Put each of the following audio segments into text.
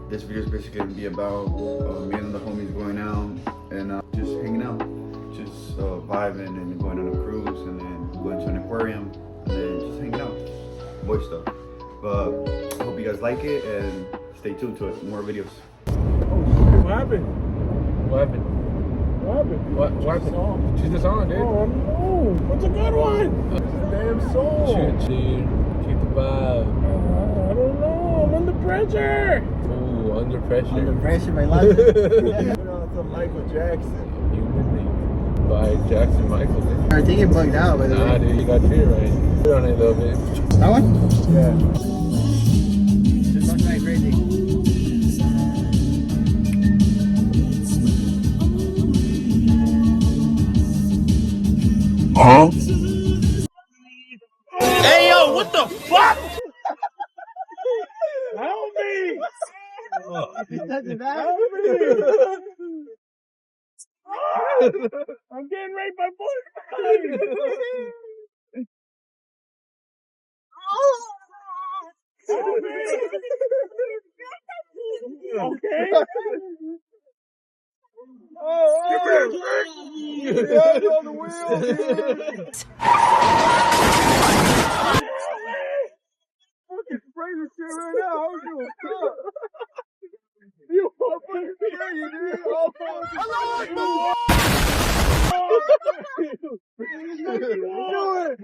This video is basically gonna be about me and the homies going out and just hanging out, just vibing and going on a cruise and then going to an aquarium and then just hanging out, boy stuff. But I hope you guys like it and stay tuned to it. More videos. What happened? What happened? What happened? What happened? Choose the song, dude. Oh no! What's a good one? It's a damn song. Shoot, dude. Keep the vibe. I don't know. I'm under pressure. Ooh, under pressure. Under pressure, my life. Put on some Michael Jackson. By Jackson Michael, dude. I think it bugged out, by the way. Nah, dude, you got fear right. Put on it a little bit. That one? Yeah. Just looks like crazy. Huh? Hey yo, what the fuck? Help me! Help me! I'm getting raped by boys. Help me! Okay. Get back, on the wheel, fucking spray this shit right now. I don't give a fuck. You fucking spray you, dude. Do it!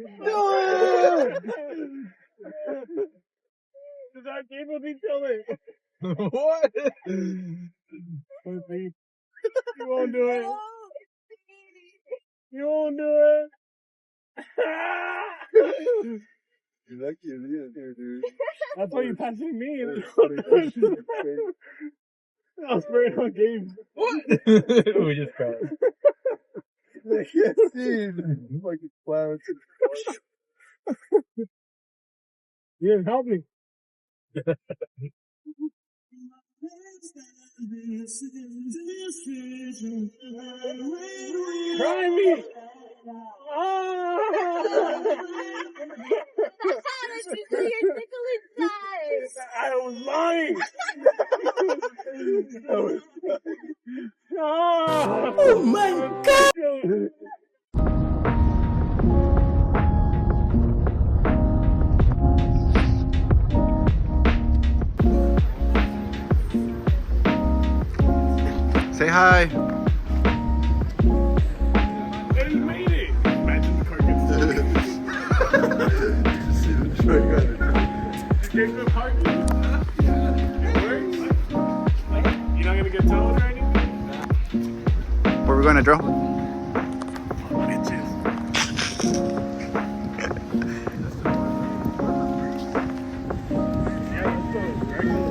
Does that cable be killing? What? Pussy. You won't do it. You won't do it. You're lucky it is here, dude. That's why you're passing me. I'll spray it on Gabe. What? We just cried. I can't see. Fucking clowns. You didn't help me. Try me. Ah! I was lying. Oh my God! Say hi. Hey, you made it. Imagine the car gets See the truck on it. You get good parking? It works? You're not gonna get towed or anything? Where we going to Drew? Bitches. Yeah, let's go. Regular.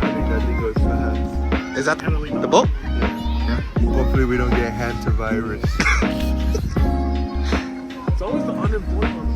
I think that thing goes fast. Is that the boat? Yeah. Hopefully we don't get hantavirus. It's always the unemployed ones.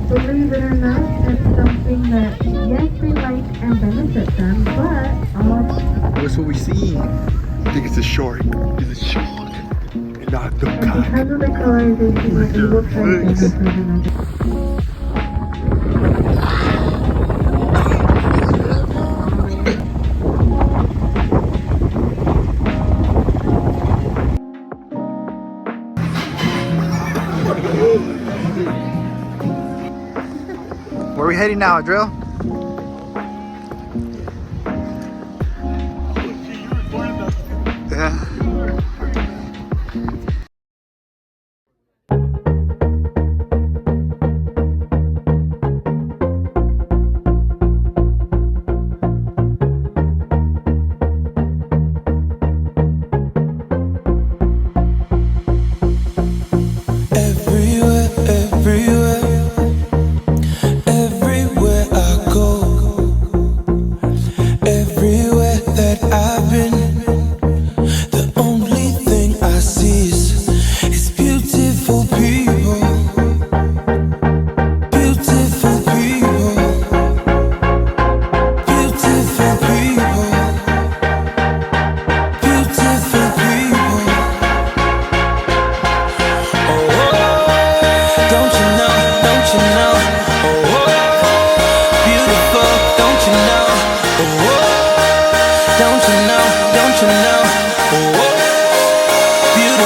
Believe it or not, it's something that, yes, they like and benefit them, but That's what we see. I think it's a shark. It's a shark. And not the and cock. because of the colorization, we're able to identify Where are we heading now, Drill? Yeah. Everywhere, everywhere, everywhere I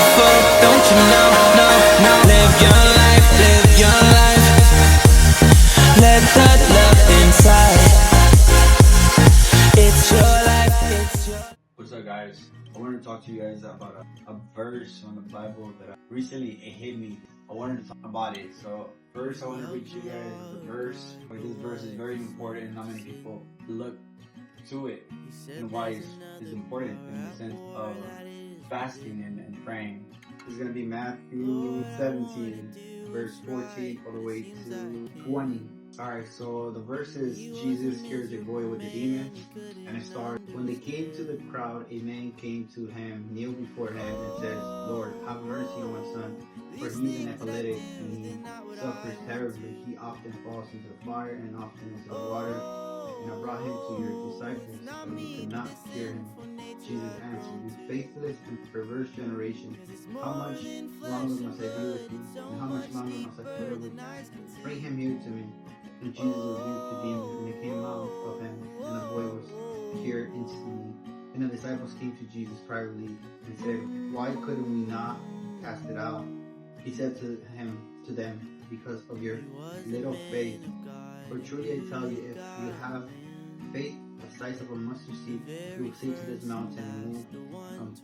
beautiful, don't you know? No, no. Live your life, live your life. Let that love inside. It's your life, it's your. What's up, guys? I wanted to talk to you guys about a verse on the Bible that recently it hit me. I wanted to talk about it. So first I want to read you guys the verse. But this verse is very important and not many people look to it and why it's important in the sense of fasting and praying. This is going to be Matthew 17 verse 14 all the way to 20. Alright, so the verse is, Jesus cures a boy with a demon, and it starts, when they came to the crowd, a man came to him, kneeled before him, and says, Lord, have mercy on my son, for he is an epileptic, and he suffers terribly. He often falls into the fire and often into the water, and I brought him to your disciples, but we could not cure him. Jesus answered, you faithless and perverse generation, how much longer must I be with you, and how much longer must I bear with you? Bring him here to me. And Jesus rebuked the demon, and it came out of him, and the boy was cured instantly. And the disciples came to Jesus privately and said, why couldn't we not cast it out? He said to them, because of your little faith. For truly I tell you, if you have faith the size of a mustard seed, you will say to this mountain, move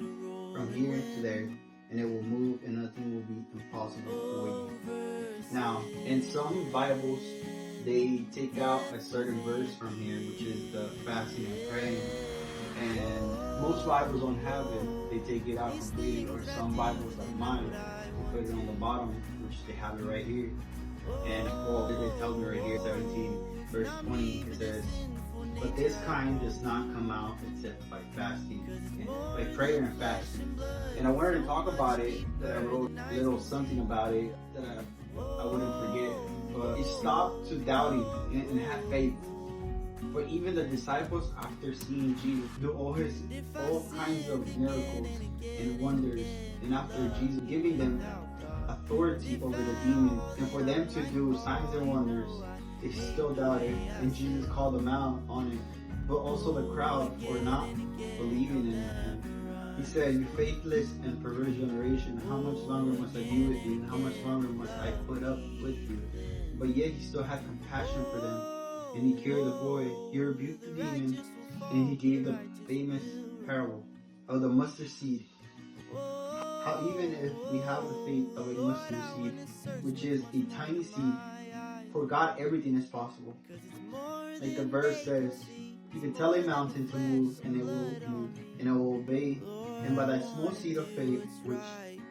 from here to there, and it will move, and nothing will be impossible for you. Now, in some Bibles, they take out a certain verse from here, which is the fasting and praying. And most Bibles don't have it. They take it out completely, or some Bibles like mine, they put it on the bottom, which they have it right here. And well, they tell me right here, 17 verse 20, it says, but this kind does not come out except by fasting, by prayer and fasting. And I wanted to talk about it, that I wrote a little something about it, that I wouldn't forget. But it stopped to doubting and have faith. For even the disciples, after seeing Jesus do all kinds of miracles and wonders, and after Jesus giving them authority over the demons, and for them to do signs and wonders, they still doubted, and Jesus called them out on it. But also the crowd for not believing in him. He said, you faithless and perverse generation, how much longer must I be with you, and how much longer must I put up with you? But yet he still had compassion for them, and he cured the boy. He rebuked the demon, and he gave the famous parable of the mustard seed. How even if we have the faith of a mustard seed, which is a tiny seed, for God everything is possible. Like the verse says, you can tell a mountain to move, and it will move, and it will obey. And by that small seed of faith, which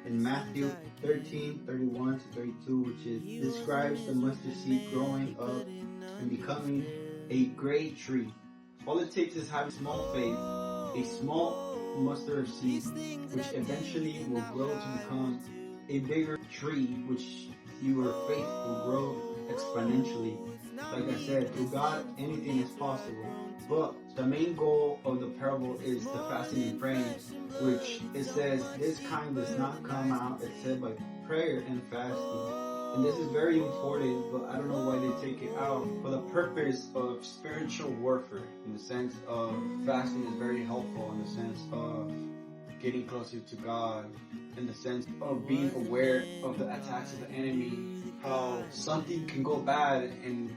in Matthew 13:31 to 32, which describes the mustard seed growing up and becoming a great tree. All it takes is having small faith, a small mustard seed, which eventually will grow to become a bigger tree, which your faith will grow exponentially. Like I said, through God, anything is possible. But the main goal of the parable is the fasting and praying, which it says this kind does not come out except by prayer and fasting. And this is very important, but I don't know why they take it out. For the purpose of spiritual warfare, in the sense of fasting is very helpful in the sense of getting closer to God, in the sense of being aware of the attacks of the enemy, how something can go bad and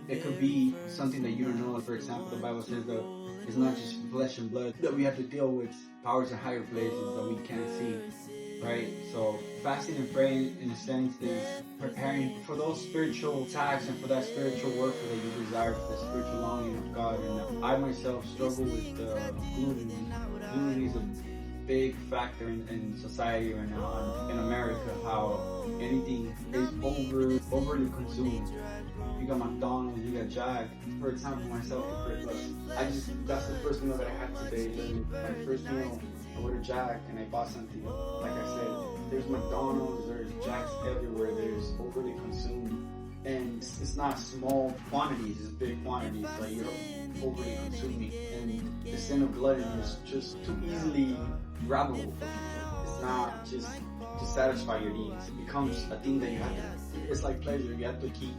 it could be something that you don't know. For example, the Bible says that it's not just flesh and blood that we have to deal with, powers in higher places that we can't see, right? So fasting and praying, in a sense, is preparing for those spiritual attacks and for that spiritual warfare that you desire, for the spiritual longing of God. And I myself struggle with gluttony. Gluttony is a big factor in society right now in America, how anything is overly consumed. You got McDonald's, you got Jack. For example, myself, that's the first meal that I had today. My first meal, I went to Jack and I bought something. Like I said, there's McDonald's, there's Jacks everywhere, there's overly consumed. And it's not small quantities, it's big quantities that you're overly consuming. And the sin of gluttony is just too easily grabbable for people. It's not just to satisfy your needs. It becomes a thing that you have to, it's like pleasure, you have to keep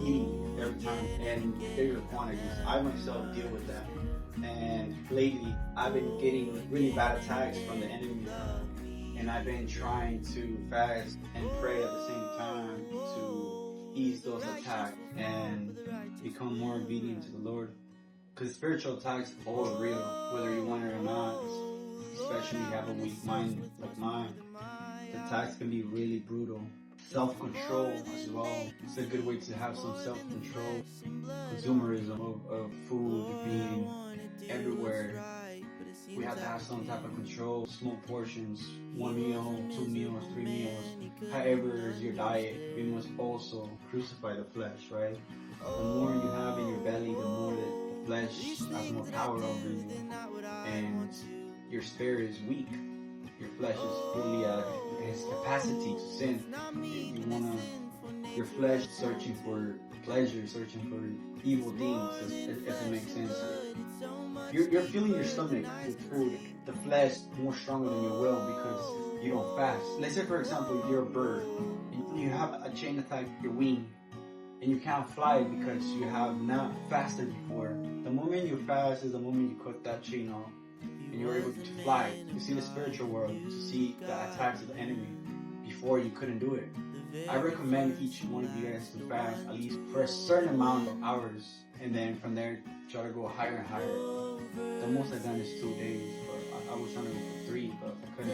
eating every time and bigger quantities. I myself deal with that. And lately, I've been getting really bad attacks from the enemy. and I've been trying to fast and pray at the same time to ease those attacks and become more obedient to the Lord. Because spiritual attacks are all real, whether you want it or not, especially if you have a weak mind like mine. The attacks can be really brutal. Self-control as well. It's a good way to have some self-control. Consumerism of food being everywhere. We have to have some type of control. Small portions, 1 meal, 2 meals, 3 meals. However is your diet, we must also crucify the flesh, right? The more you have in your belly, the more the flesh has more power over you. And your spirit is weak. Your flesh is fully at its capacity to sin. You wanna, your flesh searching for pleasure, searching for evil things, if it makes sense. You're filling your stomach with food. The flesh more stronger than your will because you don't fast. Let's say, for example, you're a bird and you have a chain attack your wing and you can't fly because you have not fasted before. The moment you fast is the moment you cut that chain off and you're able to fly, to see the spiritual world, to see the attacks of the enemy. Before you couldn't do it. I recommend each one of you guys to fast at least for a certain amount of hours, and then from there try to go higher and higher. The most I've done is 2 days, but I was trying to go for 3, but I couldn't.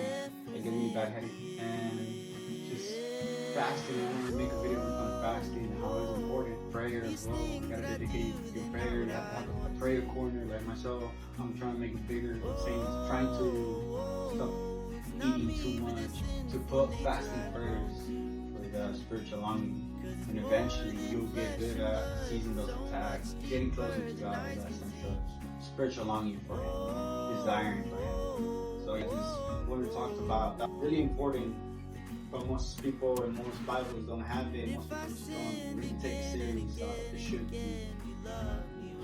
I get really bad headache. And just fasting, I want to make a video on fasting and how it's important. Prayer as well. You gotta dedicate your prayer. You have to have a prayer corner like myself. I'm trying to make it bigger. Saying trying to stop eating too much, to put fasting first for the spiritual longing, and eventually you'll get good at seizing those attacks, getting closer to God in that sense of spiritual longing for Him, desiring for Him. So it is what we talked about. That's really important, but most people and most Bibles don't have it. Most people just don't really take it serious. It should be.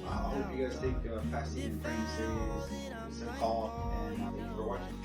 I hope you guys take fasting and praying serious. It's a call, and thank you for watching.